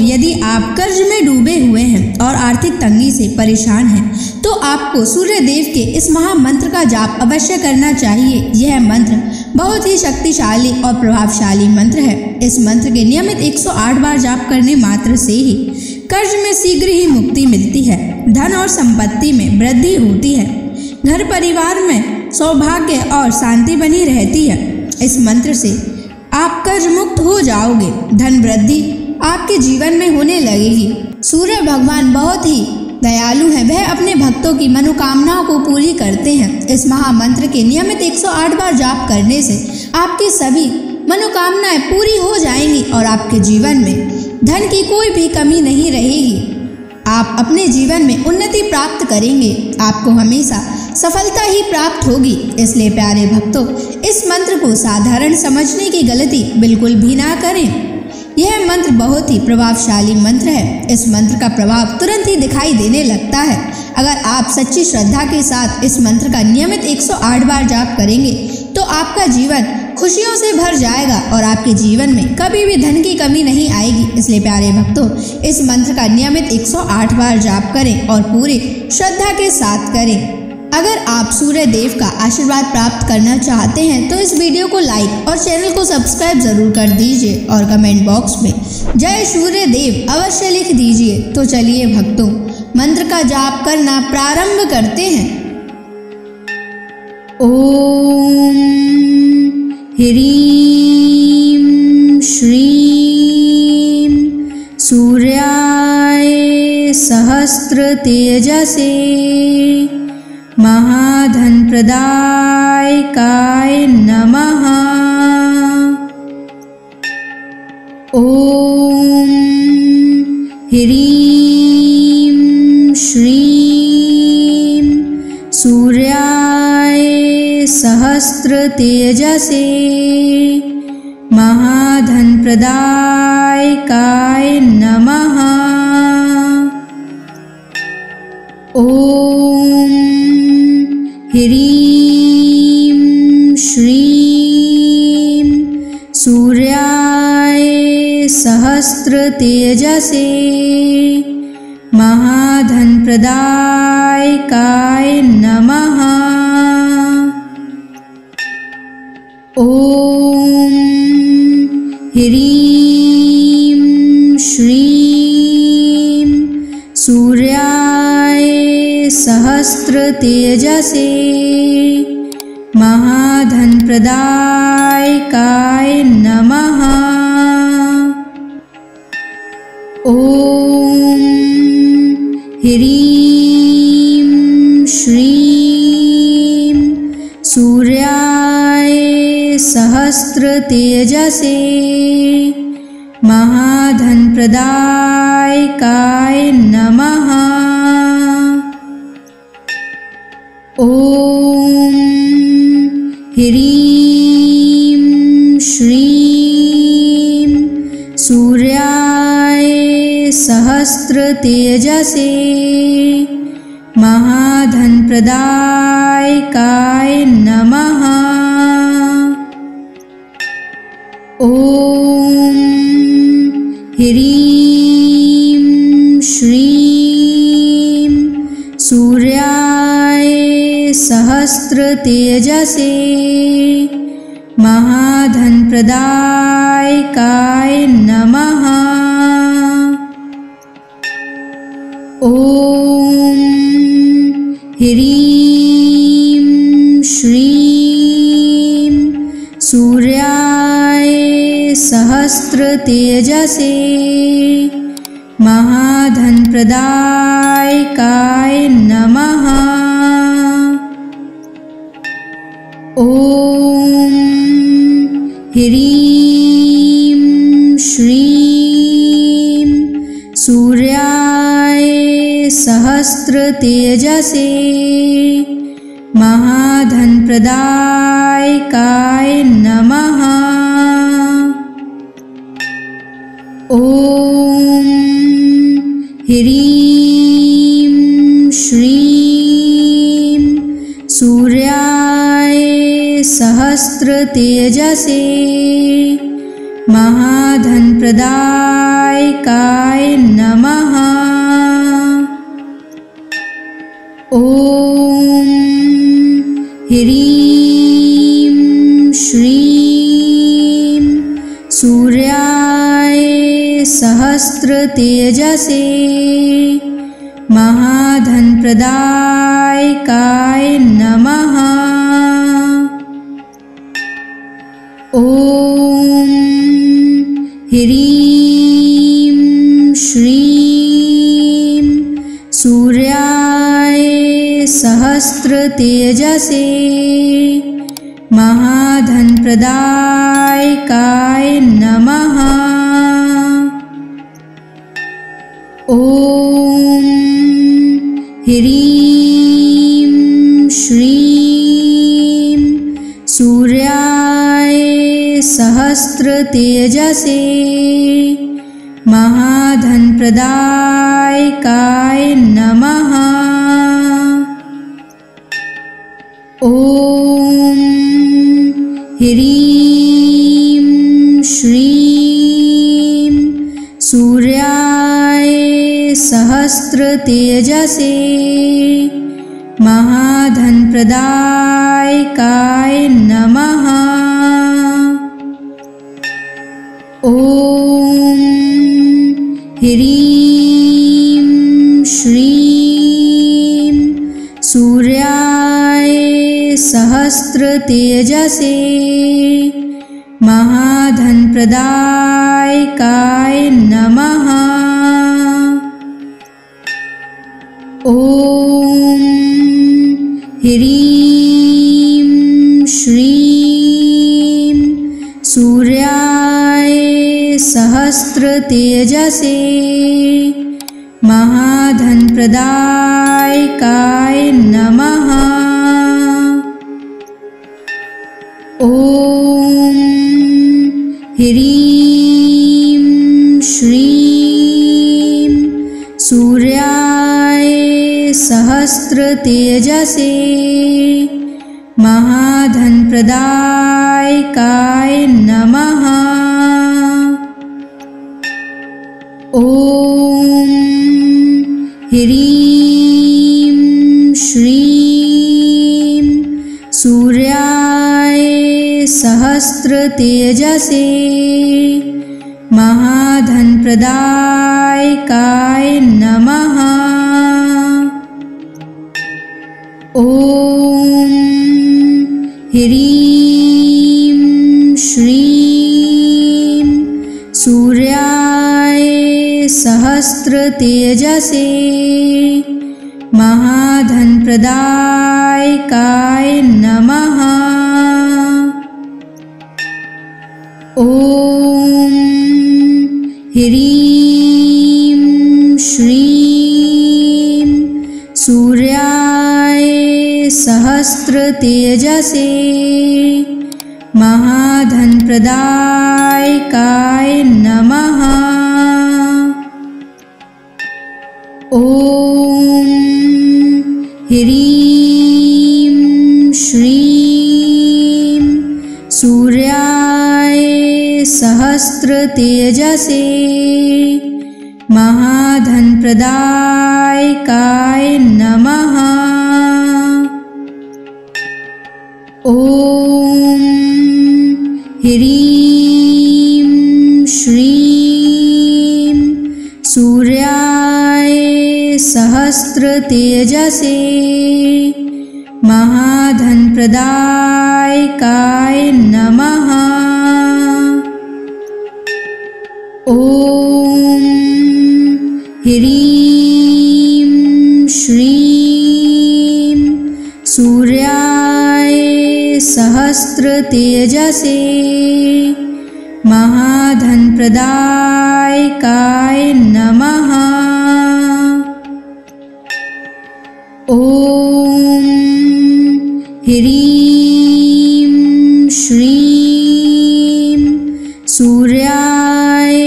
यदि आप कर्ज में डूबे हुए हैं और आर्थिक तंगी से परेशान हैं, तो आपको सूर्य देव के इस महामंत्र का जाप अवश्य करना चाहिए। यह मंत्र बहुत ही शक्तिशाली और प्रभावशाली मंत्र है। इस मंत्र के नियमित 108 बार जाप करने मात्र से ही कर्ज में शीघ्र ही मुक्ति मिलती है, धन और संपत्ति में वृद्धि होती है, घर परिवार में सौभाग्य और शांति बनी रहती है। इस मंत्र से आप कर्ज मुक्त हो जाओगे, धन वृद्धि आपके जीवन में होने लगेगी। सूर्य भगवान बहुत ही दयालु हैं, वह अपने भक्तों की मनोकामनाओं को पूरी करते हैं। इस महामंत्र के नियमित 108 बार जाप करने से आपकी सभी मनोकामनाएं पूरी हो जाएंगी और आपके जीवन में धन की कोई भी कमी नहीं रहेगी। आप अपने जीवन में उन्नति प्राप्त करेंगे, आपको हमेशा सफलता ही प्राप्त होगी। इसलिए प्यारे भक्तों, इस मंत्र को साधारण समझने की गलती बिल्कुल भी ना करें। यह मंत्र बहुत ही प्रभावशाली मंत्र है। इस मंत्र का प्रभाव तुरंत ही दिखाई देने लगता है। अगर आप सच्ची श्रद्धा के साथ इस मंत्र का नियमित 108 बार जाप करेंगे तो आपका जीवन खुशियों से भर जाएगा और आपके जीवन में कभी भी धन की कमी नहीं आएगी। इसलिए प्यारे भक्तों, इस मंत्र का नियमित 108 बार जाप करें और पूरी श्रद्धा के साथ करें। अगर आप सूर्य देव का आशीर्वाद प्राप्त करना चाहते हैं तो इस वीडियो को लाइक और चैनल को सब्सक्राइब जरूर कर दीजिए और कमेंट बॉक्स में जय सूर्य देव अवश्य लिख दीजिए। तो चलिए भक्तों, मंत्र का जाप करना प्रारंभ करते हैं। ओम ह्रीं श्रीं सूर्याय सहस्र तेजसे महाधनप्रदायकाय नमः। ओम ह्रीं श्रीं सूर्याय सहस्र तेजसे महाधनप्रदायकाय नमः। ओम ह्रीं श्रीं सूर्याय सहस्र तेजसे महाधनप्रदायकाय नमः। ओम ह्रीं श्रीं सूर्याय सहस्र तेजसे महाधनप्रदायकाय नमः। ओम ह्रीं श्रीं सूर्याय सहस्र तेजसे महाधनप्रदायकाय नमः। ओम ह्रीं श्रीं सूर्याय सहस्र तेजसे महाधनप्रदायकाय नमः। ओम ह्रीं श्रीं सूर्याय सहस्र तेजसे महाधनप्रदायकाय नमः। ओम ह्रीं श्रीं सूर्याय सहस्र तेजसे महाधनप्रदायकाय नमः। ओम ह्रीं श्रीं सूर्याय सहस्र तेजसे महाधनप्रदायकाय नमः। ओम ह्रीं श्रीं सूर्याय सहस्र तेजसे महाधनप्रदायकाय नमः। ॐ ह्रीं श्रीं सूर्याय सहस्रतेजसे महाधनप्रदायकाय नमः। ॐ ह्रीं श्रीं सूर्याय सहस्रतेजसे महाधनप्रदायकाय नमः। ॐ ह्रीं श्रीं सूर्याय सहस्रतेजसे महाधनप्रदायकाय नमः। ॐ ह्रीं श्रीं सूर्याय सहस्रतेजसे महाधनप्रदायकाय नमः। ॐ ह्रीं श्रीं सूर्याय सहस्रतेजसे महाधनप्रदायकाय नमः। ॐ ह्रीं श्रीं सूर्याय सहस्रतेजसे महाधनप्रदायकाय नमः। ॐ ह्रीं श्रीं सूर्याय सहस्रतेजसे महाधनप्रदायकाय नमः। ॐ ह्रीं श्रीं सूर्याय सहस्रतेजसे महाधनप्रदायकाय नमः। ॐ ह्रीं श्रीं सूर्याय सहस्रतेजसे महाधनप्रदायकाय नमः। ॐ ह्रीं श्रीं सूर्याय सहस्रतेजसे महाधनप्रदायकाय नमः। ॐ ह्रीं श्रीं सूर्याय सहस्रतेजसे महाधनप्रदायकाय नमः। ॐ ह्रीं श्रीं सूर्याय सहस्रतेजसे महाधनप्रदायकाय नमः। ॐ ह्रीं श्रीं सूर्याय सहस्रतेजसे महाधनप्रदायकाय नमः। ॐ ह्रीं श्रीं सूर्याय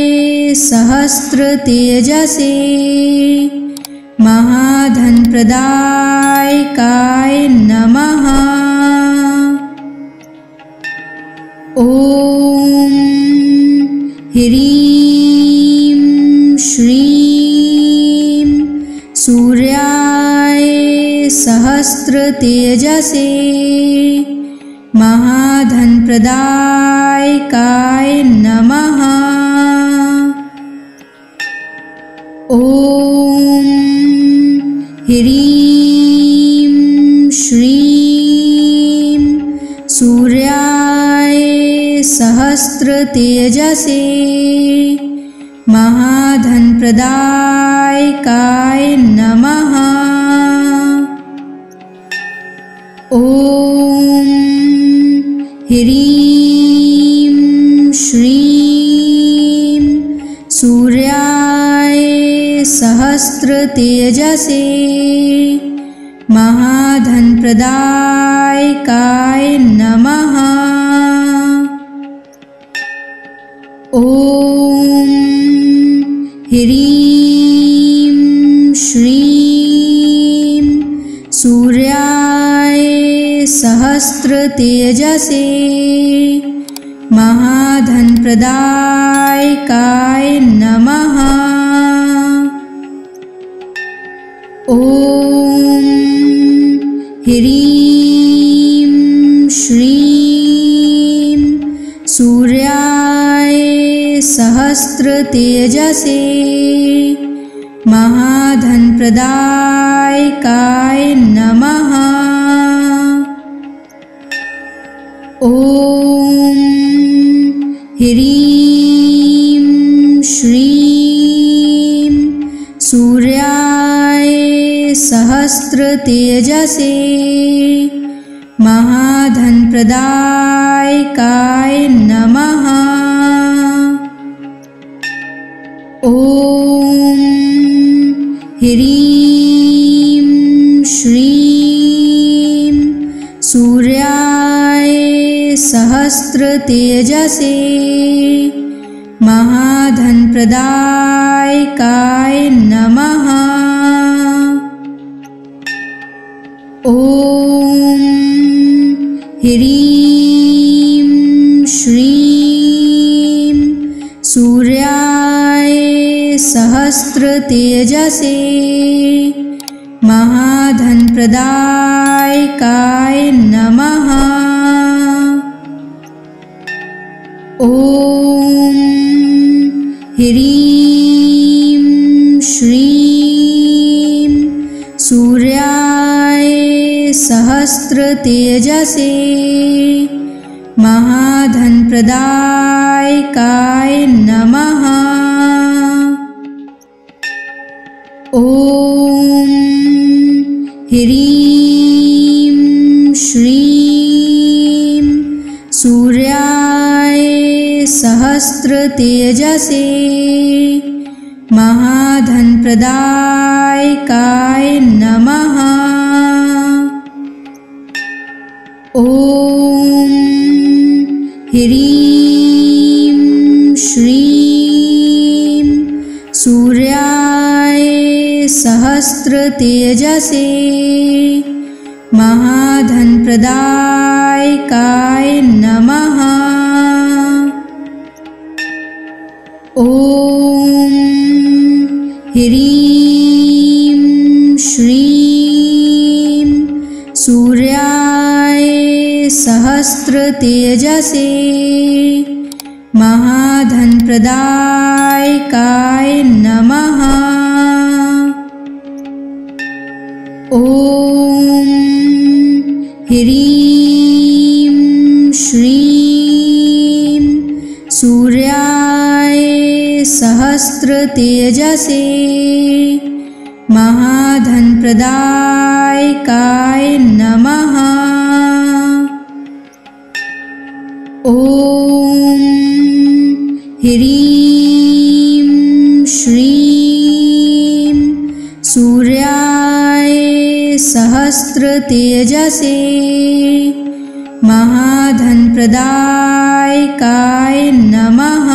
सहस्रतेजसे महाधनप्रदायकाय नमः। ॐ ह्रीं श्रीं सूर्याय सहस्रतेजसे महाधनप्रदायकाय नमः। ॐ ह्रीं श्रीं सूर्याय सहस्रतेजसे महाधनप्रदायकाय नमः। ॐ ह्रीं श्रीं सूर्याय सहस्रतेजसे महाधनप्रदायकाय नमः। ॐ ह्रीं श्रीं सूर्याय सहस्रतेजसे महाधनप्रदायकाय नमः। ॐ ह्रीं श्रीं सूर्याय सहस्रतेजसे महाधनप्रदायकाय नमः। ॐ ह्रीं श्रीं सूर्याय सहस्रतेजसे महाधनप्रदायकाय नमः। ॐ ह्रीं श्रीं सूर्याय सहस्रतेजसे महाधनप्रदायकाय नमः। ॐ ह्रीं श्रीं सूर्याय सहस्रतेजसे महाधनप्रदायकाय नमः। ॐ ह्रीं श्रीं सूर्याय सहस्रतेजसे महाधनप्रदायकाय नमः। ॐ ह्रीं श्रीं सूर्याय सहस्रतेजसे महाधनप्रदायकाय नमः। ॐ ह्रीं श्रीं सूर्याय सहस्रतेजसे महाधनप्रदायकाय नमः। ॐ ह्रीं श्रीं सूर्याय सहस्रतेजसे महाधनप्रदायकाय नमः। ॐ ह्रीं श्रीं सूर्याय सहस्रतेजसे महाधनप्रदायकाय नमः। ॐ ह्रीं श्रीं सूर्याय सहस्रतेजसे महाधनप्रदायकाय नमः।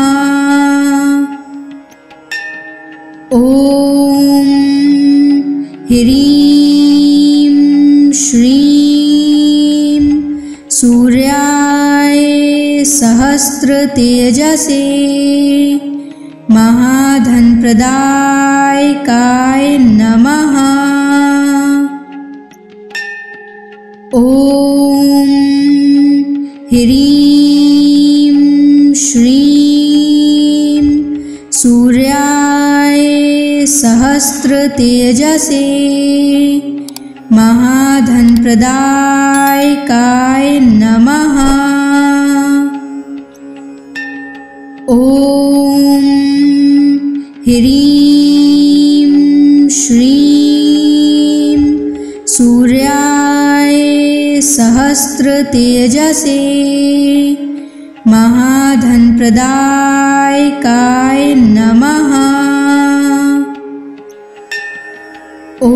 ॐ ह्रीं श्रीं सूर्याय सहस्रतेजसे महाधनप्रदायकाय नमः। ॐ ह्रीं श्रीं सूर्याय सहस्रतेजसे महाधनप्रदायकाय नमः। ॐ ह्रीं श्रीं सूर्याय सहस्रतेजसे महाधनप्रदायकाय नमः। ॐ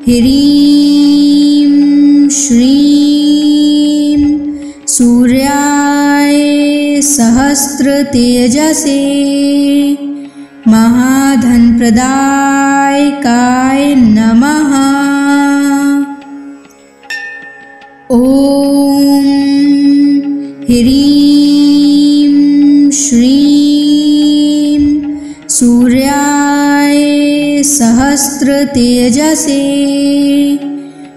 ह्रीं श्रीं सूर्याय सहस्रतेजसे महाधनप्रदायकाय नमः। ॐ ह्रीं श्रीं सूर्याय सहस्रतेजसे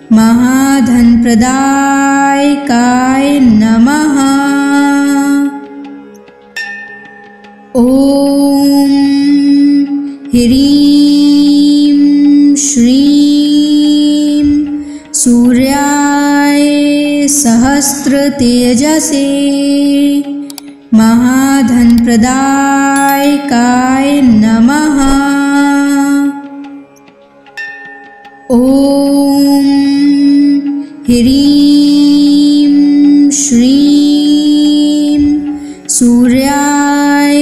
महाधनप्रदायकाय नमः। ॐ ह्रीं श्रीं सूर्याय सहस्रतेजसे महाधनप्रदायकाय नमः। ॐ ह्रीं श्रीं सूर्याय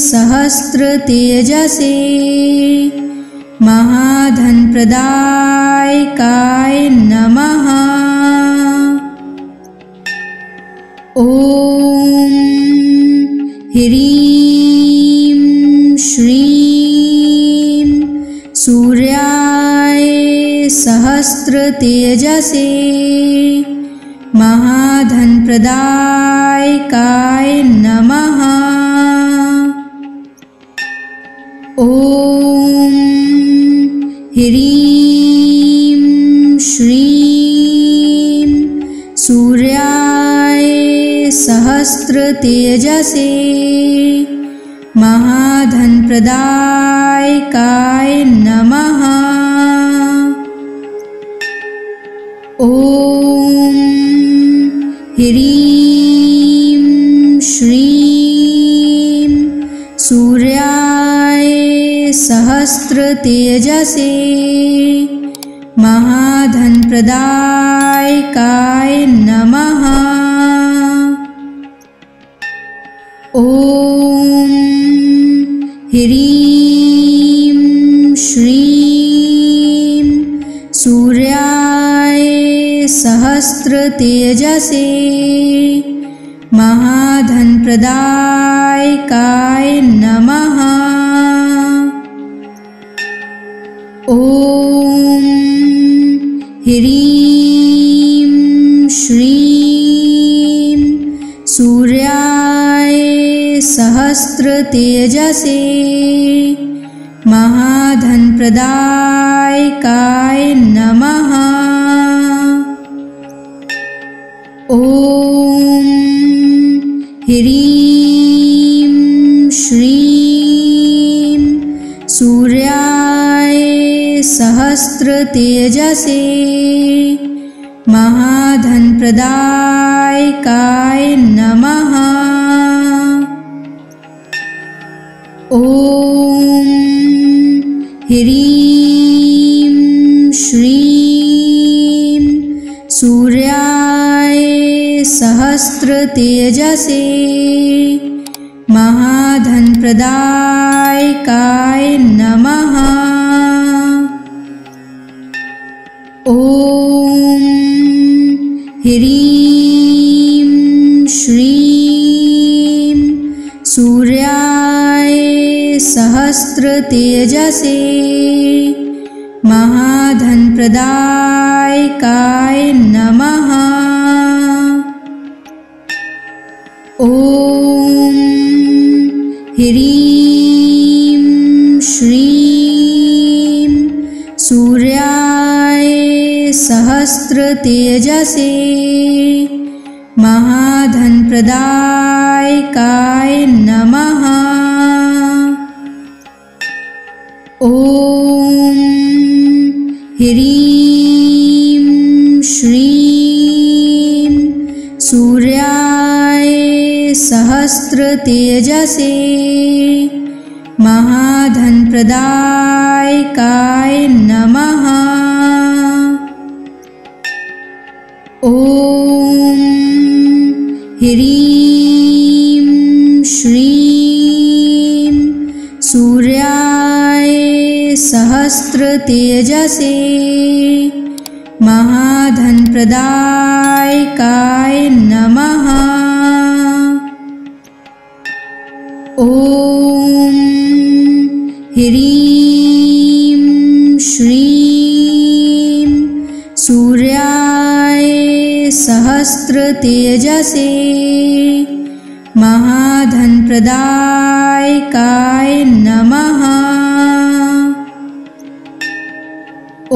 सहस्रतेजसे महाधनप्रदायकाय नमः। ॐ ह्रीं श्रीं सूर्याय सहस्रतेजसे महाधनप्रदायकाय नमः। ॐ ह्रीं श्रीं सूर्याय सहस्रतेजसे महाधनप्रदायकाय नमः। ॐ ह्रीं श्रीं सूर्याय सहस्रतेजसे महाधनप्रदायकाय नमः। ॐ ह्रीं श्रीं सूर्याय सहस्रतेजसे महाधनप्रदायकाय नमः। ॐ ह्रीं श्रीं सूर्याय सहस्रतेजसे महाधनप्रदायकाय नमः। ॐ ह्रीं श्रीं सूर्याय सहस्रतेजसे महाधनप्रदायकाय नमः। ॐ ह्रीं श्रीं सूर्याय सहस्रतेजसे महाधनप्रदायकाय नमः। ॐ ह्रीं श्रीं सूर्याय सहस्रतेजसे महाधनप्रदायकाय नमः। ह्रीं श्रीं सूर्याय सहस्रतेजसे महाधनप्रदायकाय नमः। ॐ ह्रीं श्रीं सूर्याय सहस्रतेजसे महाधनप्रदायकाय नमः। ॐ ह्रीं श्रीं सूर्याय सहस्रतेजसे महाधनप्रदायकाय नमः। ॐ ह्रीं श्रीं सूर्याय सहस्रतेजसे महाधनप्रदायकाय नमः। ॐ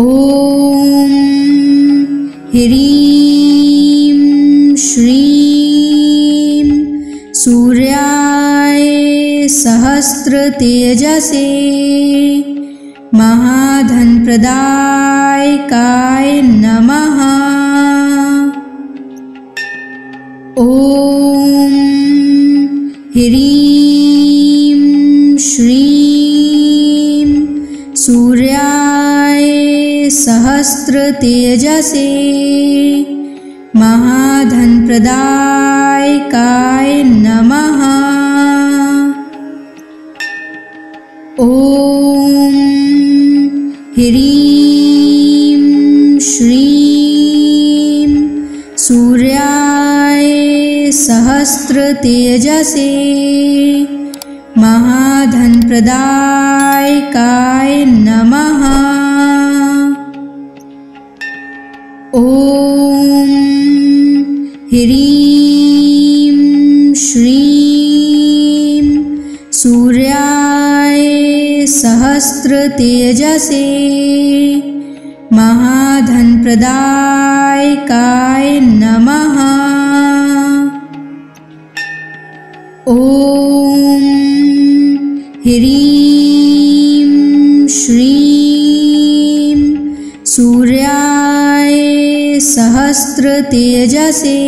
ह्रीं श्रीं सूर्याय सहस्रतेजसे महाधनप्रदायकाय नमः। ॐ ह्रीं श्रीं सूर्याय सहस्रतेजसे महाधनप्रदायकाय नमः। ॐ ह्रीं श्रीं सूर्याय सहस्रतेजसे महाधनप्रदायकाय नमः। ॐ ह्रीं श्रीं सूर्याय सहस्रतेजसे महाधनप्रदायकाय नमः। ॐ ह्रीं श्रीं सूर्याय सहस्रतेजसे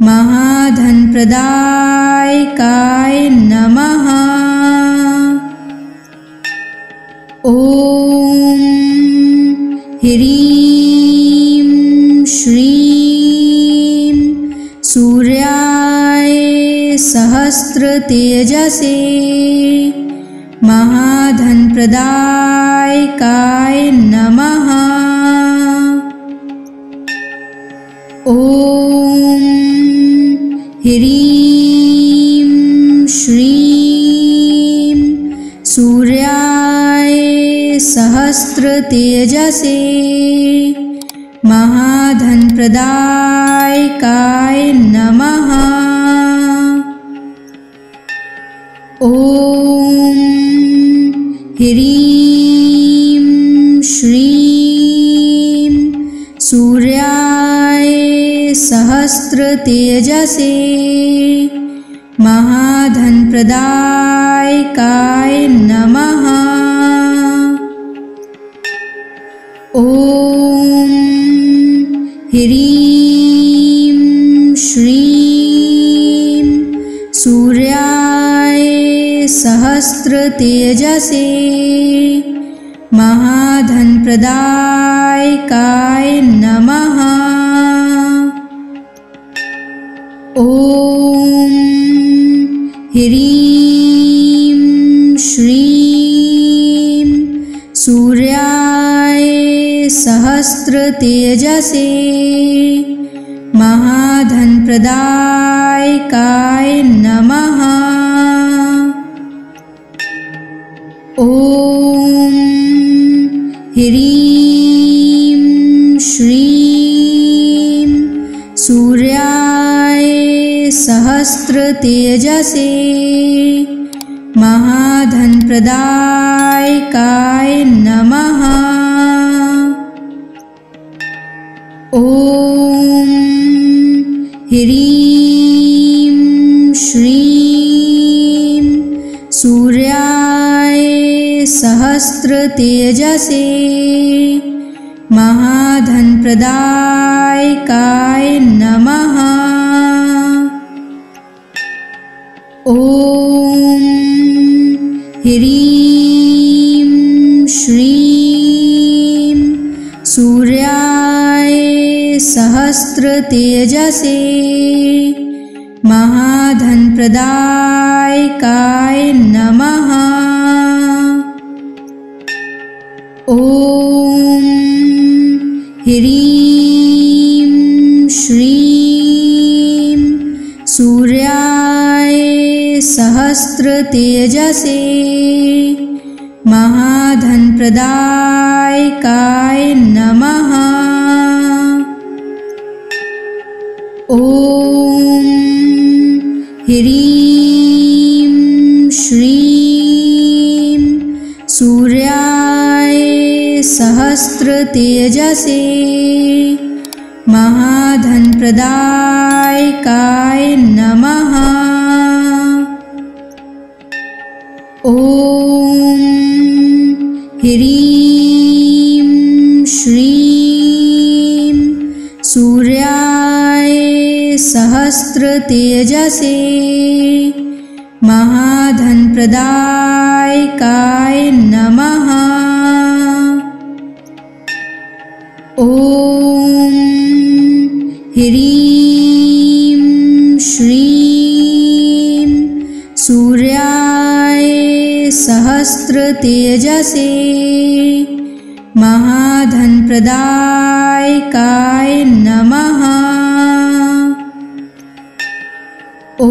महाधनप्रदायकाय नमः। ॐ ह्रीं श्रीं सूर्याय सहस्रतेजसे महाधनप्रदायकाय नमः। ॐ ह्रीं श्रीं सूर्याय सहस्रतेजसे महाधनप्रदायकाय नमः। ॐ ह्रीं श्रीं सूर्याय सहस्रतेजसे महाधनप्रदायकाय नमः। ॐ ह्रीं श्रीं सूर्याय सहस्रतेजसे महाधनप्रदायकाय नमः। ॐ ह्रीं श्रीं सूर्याय सहस्रतेजसे महाधनप्रदायकाय नमः। ॐ ह्रीं श्रीं सूर्याय सहस्रतेजसे महाधनप्रदायकाय नमः। ॐ ह्रीं श्रीं सूर्याय सहस्रतेजसे महाधनप्रदायकाय नमः। ॐ ह्रीं श्रीं सूर्याय सहस्रतेजसे महाधनप्रदायकाय नमः। ॐ ह्रीं श्रीं सूर्याय सहस्रतेजसे महाधनप्रदायकाय नमः। ॐ ह्रीं श्रीं सूर्याय सहस्रतेजसे महाधनप्रदायकाय नमः। ॐ ह्रीं श्रीं सूर्याय सहस्रतेजसे महाधनप्रदायकाय नमः। ॐ ह्रीं श्रीं सूर्याय सहस्रतेजसे महाधनप्रदायकाय नमः। ॐ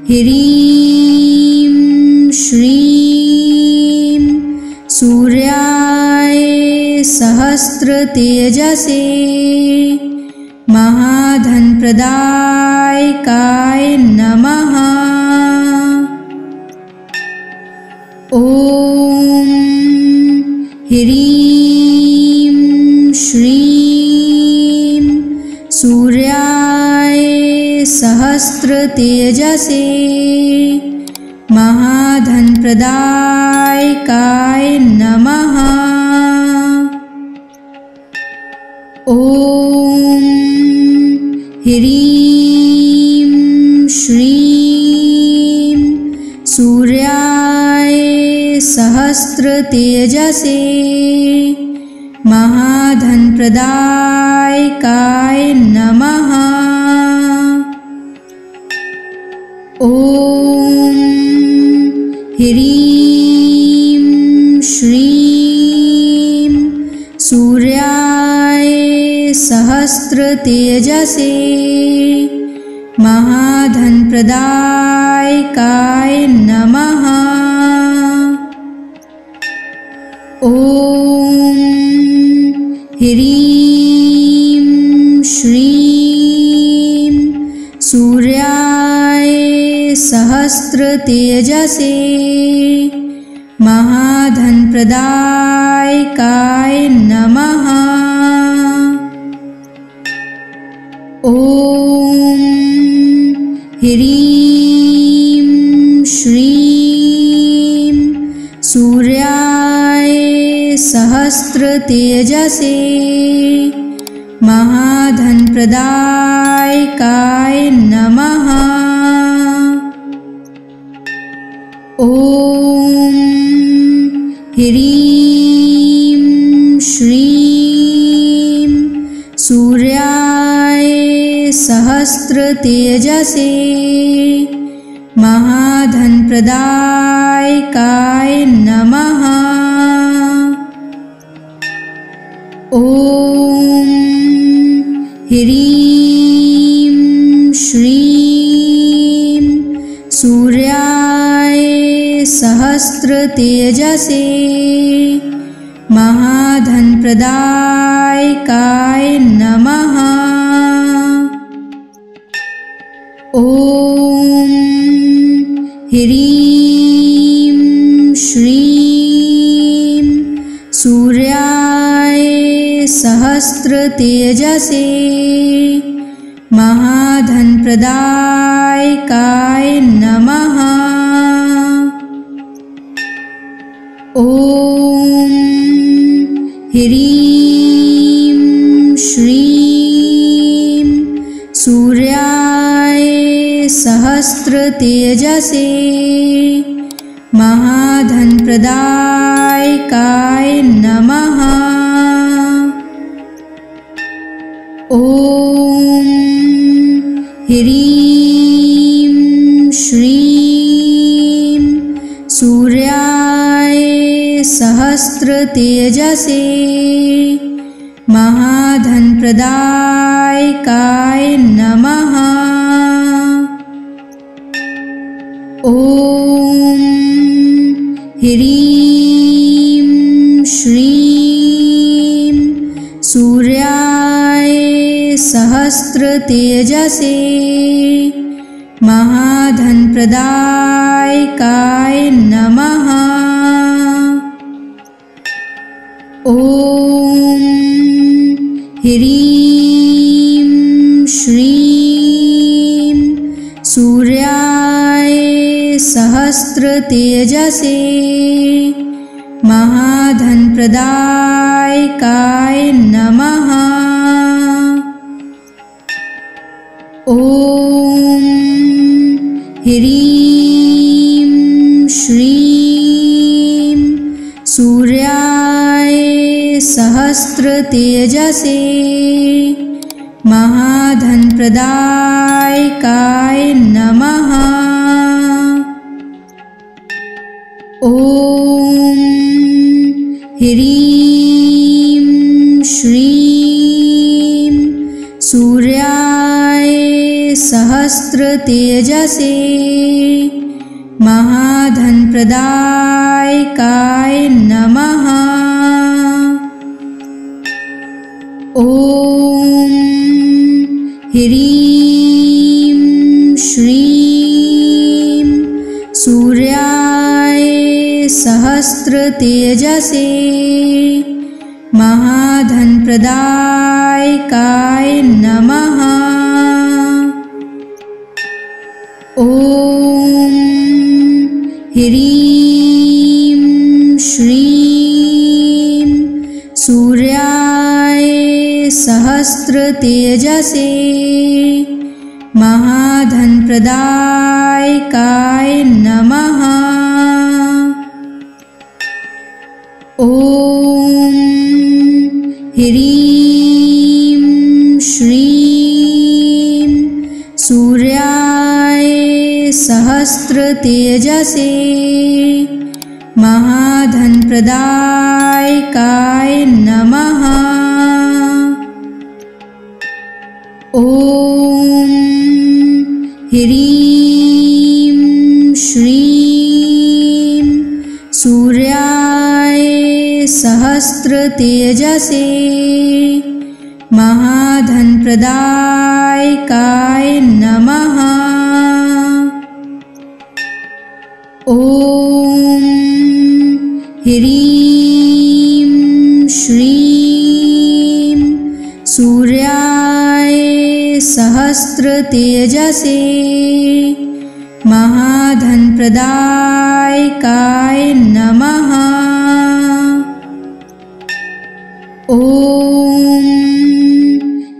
ह्रीं श्रीं सूर्याय सहस्रतेजसे महाधनप्रदायकाय नमः। ॐ ह्रीं श्रीं सूर्याय सहस्रतेजसे महाधनप्रदायकाय नमः। ॐ ह्रीं श्रीं सूर्याय सहस्रतेजसे महाधनप्रदायकाय नमः। ॐ ह्रीं श्रीं सूर्याय सहस्रतेजसे महाधनप्रदायकाय नमः। ॐ ह्रीं श्रीं सूर्याय सहस्रतेजसे महाधनप्रदायकाय नमः। ॐ ह्रीं श्रीं सूर्याय सहस्रतेजसे महाधनप्रदायकाय नमः। ॐ ह्रीं श्रीं सूर्याय सहस्रतेजसे महाधनप्रदायकाय नमः। ॐ ह्रीं श्रीं सूर्याय सहस्रतेजसे महाधनप्रदायकाय नमः। ह्रीं श्रीं सूर्याय सहस्रतेजसे महाधनप्रदायकाय नमः। ॐ ह्रीं श्रीं सूर्याय सहस्रतेजसे महाधनप्रदायकाय नमः। ॐ ह्रीं श्रीं सूर्याय सहस्रतेजसे महाधनप्रदायकाय नमः। ॐ ह्रीं श्रीं सूर्याय सहस्रतेजसे महाधनप्रदायकाय नमः। ॐ ह्रीं श्रीं सूर्याय सहस्रतेजसे महाधनप्रदायकाय नमः। ॐ ह्रीं श्रीं सूर्याय सहस्रतेजसे महाधनप्रदायकाय नमः। ॐ ह्रीं श्रीं सूर्याय सहस्रतेजसे महाधनप्रदायकाय नमः। ॐ ह्रीं श्रीं सूर्याय सहस्रतेजसे महाधनप्रदायकाय नमः। ॐ ह्रीं श्रीं सूर्याय सहस्रतेजसे महाधनप्रदायकाय नमः। ॐ ह्रीं श्रीं सूर्याय सहस्रतेजसे महाधनप्रदायकाय नमः। ॐ ह्रीं श्रीं सूर्याय सहस्रतेजसे महाधनप्रदायकाय नमः। ॐ ह्रीं श्रीं सूर्याय सहस्रतेजसे महाधनप्रदायकाय नमः। ॐ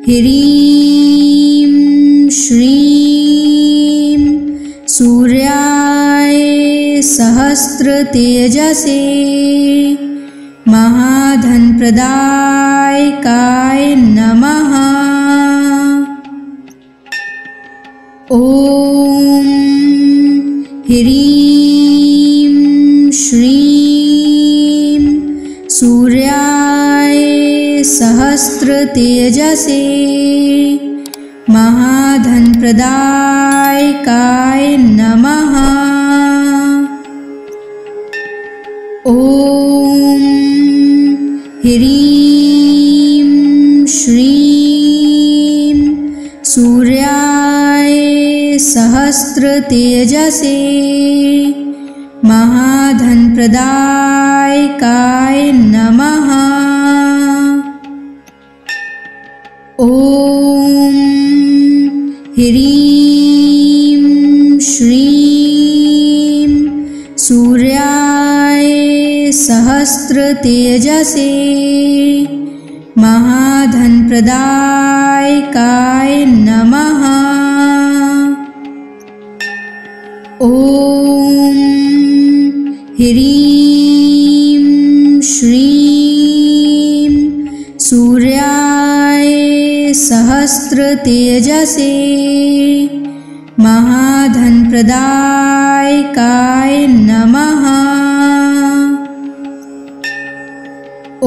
ह्रीं श्रीं सूर्याय सहस्रतेजसे महाधनप्रदायकाय नमः। ॐ ह्रीं श्रीं सूर्याय सहस्रतेजसे महाधनप्रदायकाय नमः। ॐ ह्रीं श्रीं सूर्याय सहस्रतेजसे सहस्रतेजसे महाधनप्रदायकाय नमः। ॐ ह्रीं श्रीं सूर्याय सहस्रतेजसे महाधनप्रदायकाय नमः। ॐ ह्रीं श्रीं सूर्याय सहस्रतेजसे महाधनप्रदायकाय नमः। ॐ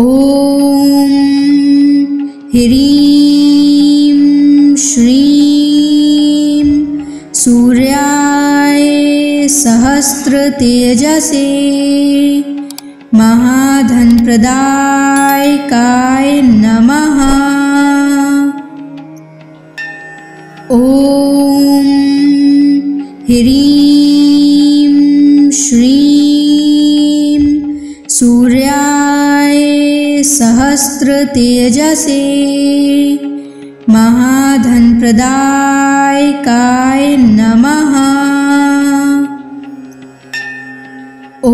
ह्रीं श्रीं सूर्याय सहस्रतेजसे महाधनप्रदायकाय नमः। ॐ ह्रीं श्रीं सूर्याय सहस्रतेजसे महाधनप्रदायकाय नमः। ॐ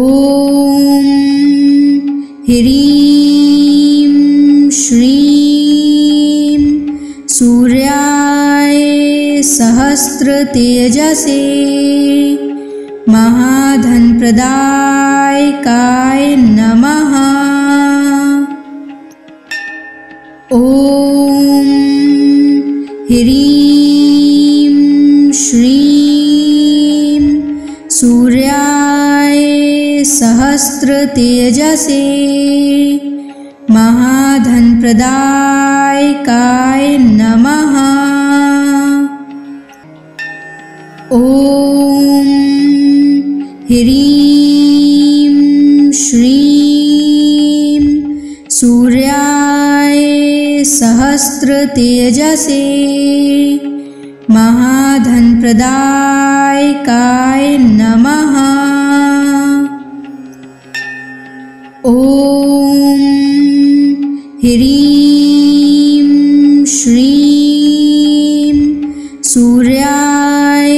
ह्रीं श्रीं सूर्याय सहस्रतेजसे महाधनप्रदायकाय नमः। ॐ ह्रीं श्रीं सूर्याय सहस्रतेजसे महाधनप्रदायकाय नमः। ॐ ह्रीं श्रीं सूर्याय सहस्रतेजसे महाधनप्रदायकाय नमः। ॐ ह्रीं श्रीं सूर्याय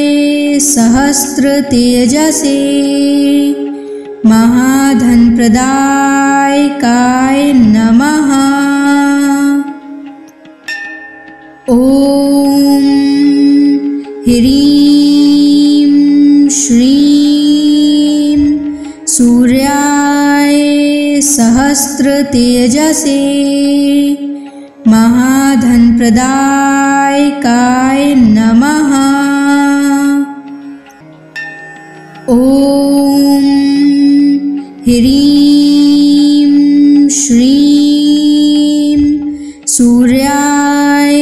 सहस्रतेजसे महाधनप्रदायकाय नमः। ॐ ह्रीं श्रीं सूर्याय सहस्रतेजसे महाधनप्रदायकाय नमः। ॐ ह्रीं श्रीं सूर्याय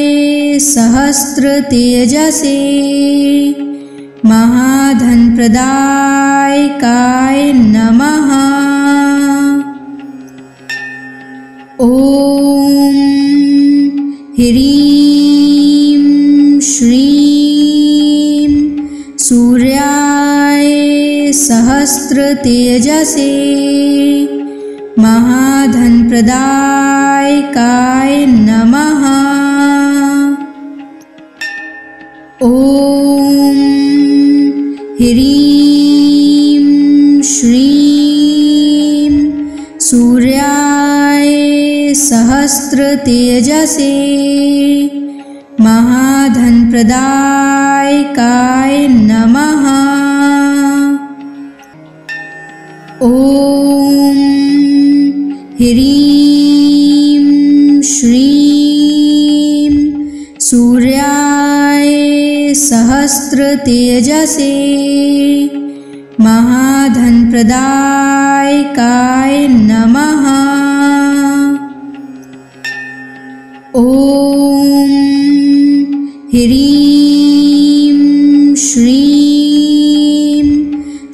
सहस्रतेजसे महाधनप्रदायकाय नमः। ॐ ह्रीं श्रीं सूर्याय सहस्रतेजसे महाधनप्रदायकाय नमः। ॐ ह्रीं श्रीं सूर्याय सहस्रतेजसे महाधनप्रदायकाय नमः। ॐ ह्रीं श्रीं सूर्याय सहस्रतेजसे महाधनप्रदायकाय नमः। ॐ ह्रीं श्रीं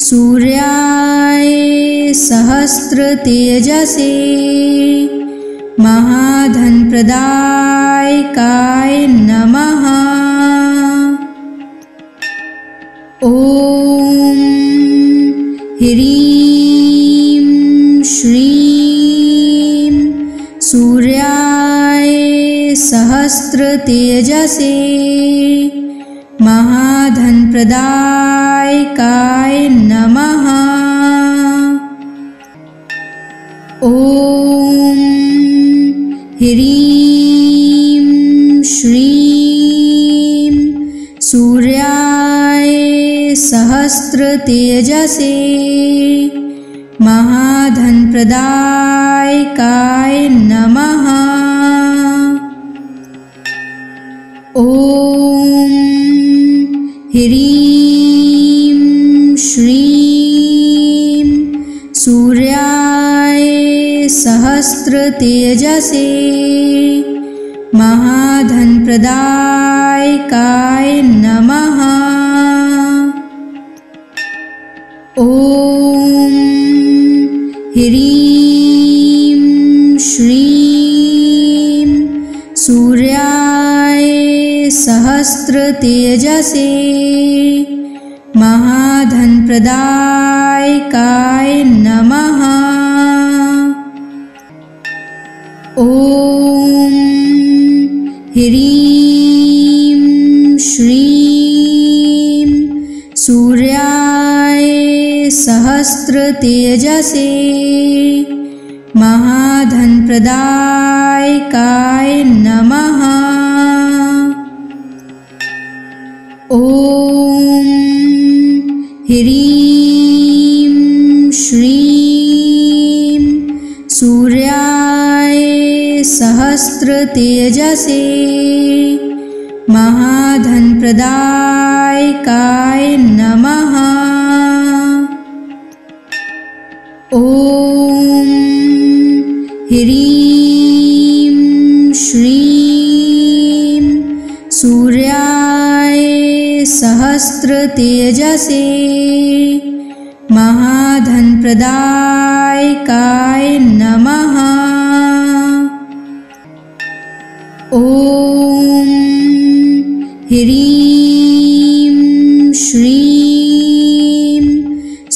सूर्याय सहस्रतेजसे महाधनप्रदायकाय नमः। ॐ ह्रीं श्रीं सूर्याय सहस्रतेजसे महाधनप्रदायकाय नमः। ॐ ह्रीं श्रीं सूर्याय सहस्रतेजसे महाधनप्रदायकाय नमः। ॐ ह्रीं श्रीं सूर्याय सहस्रतेजसे महाधनप्रदायकाय नमः। ॐ ह्रीं श्रीं सूर्याय सहस्रतेजसे महाधनप्रदायकाय नमः। ॐ ह्रीं श्रीं सूर्याय सहस्रतेजसे महाधनप्रदायकाय नमः। ॐ ह्रीं श्रीं सूर्याय सहस्रतेजसे महाधनप्रदायकाय नमः। ॐ ह्रीं श्रीं सूर्याय सहस्रतेजसे महाधनप्रदायकाय नमः। ॐ ह्रीं श्रीं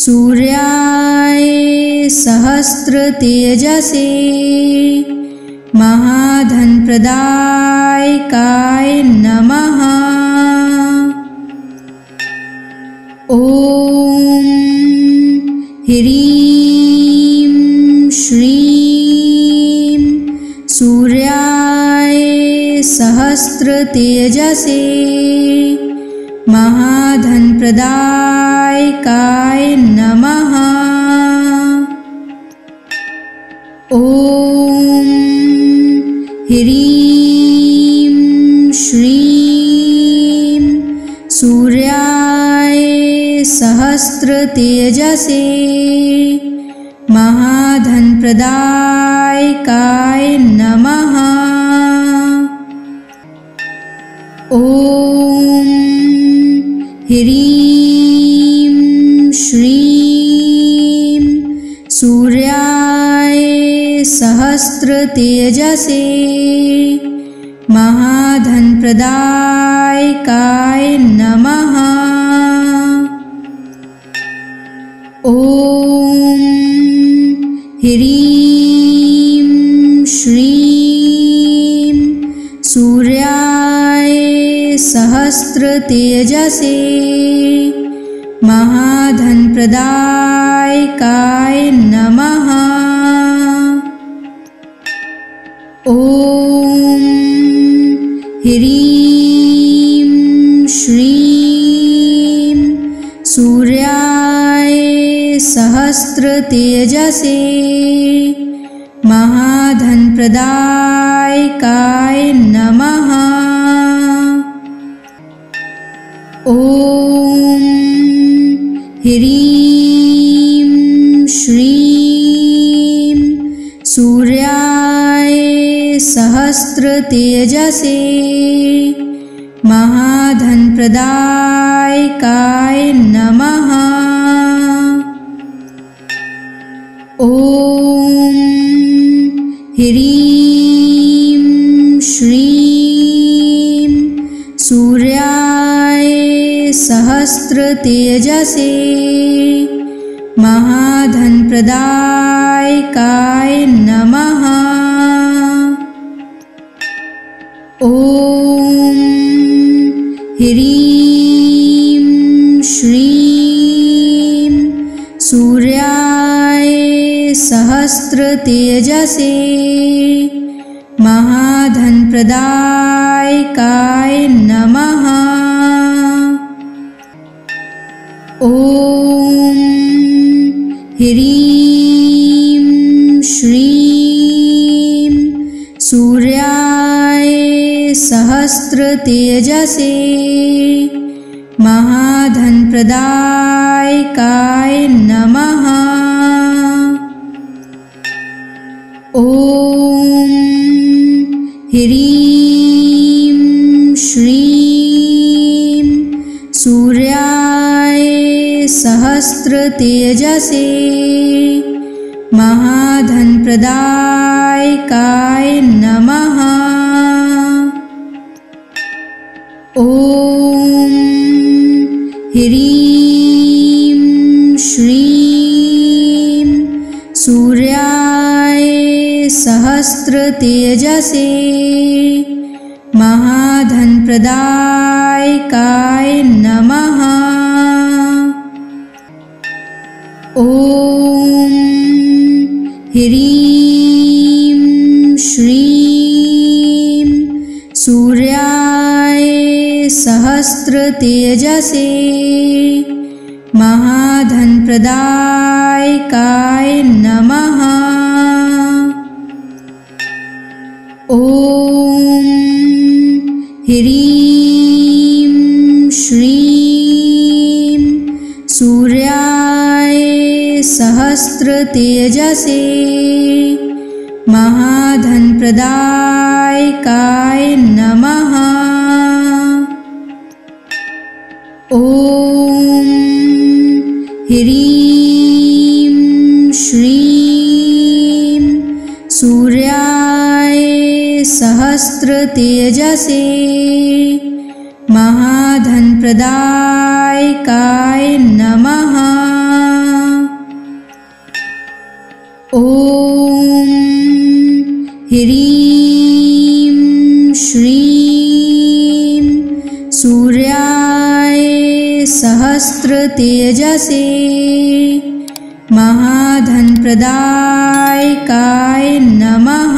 सूर्याय सहस्रतेजसे महाधनप्रदायकाय नमः। ॐ ह्रीं श्रीं सूर्याय सहस्रतेजसे महाधनप्रदायकाय नमः। ॐ ह्रीं श्रीं सूर्याय सहस्रतेजसे महाधनप्रदायकाय नमः। ॐ ह्रीं श्रीं सूर्याय सहस्रतेजसे महाधनप्रदायकाय नमः। ॐ ह्रीं श्रीं सूर्याय सहस्रतेजसे महाधनप्रदायकाय नमः। ॐ ह्रीं श्रीं सूर्याय सहस्रतेजसे महाधनप्रदायकाय नमः। ॐ ह्रीं श्रीं सूर्याय सहस्रतेजसे महाधनप्रदायकाय नमः। ॐ ह्रीं श्रीं सूर्याय सहस्रतेजसे महाधनप्रदायकाय नमः। ॐ ह्रीं श्रीं सूर्याय सहस्रतेजसे महाधनप्रदायकाय नमः। ॐ ह्रीं श्रीं सूर्याय सहस्रतेजसे महाधनप्रदायकाय नमः। ॐ ह्रीं श्रीं सूर्याय सहस्रतेजसे महाधनप्रदायकाय नमः। ॐ ह्रीं श्रीं सूर्याय सहस्रतेजसे महाधनप्रदायकाय नमः। ॐ ह्रीं श्रीं सूर्याय सहस्रतेजसे महाधनप्रदायकाय नमः। ॐ ह्रीं श्रीं सूर्याय सहस्रतेजसे महाधनप्रदायकाय नमः। ॐ ह्रीं श्रीं सूर्याय सहस्रतेजसे महाधनप्रदायकाय नमः। ॐ ह्रीं श्रीं सूर्याय सहस्रतेजसे महाधनप्रदायकाय नमः।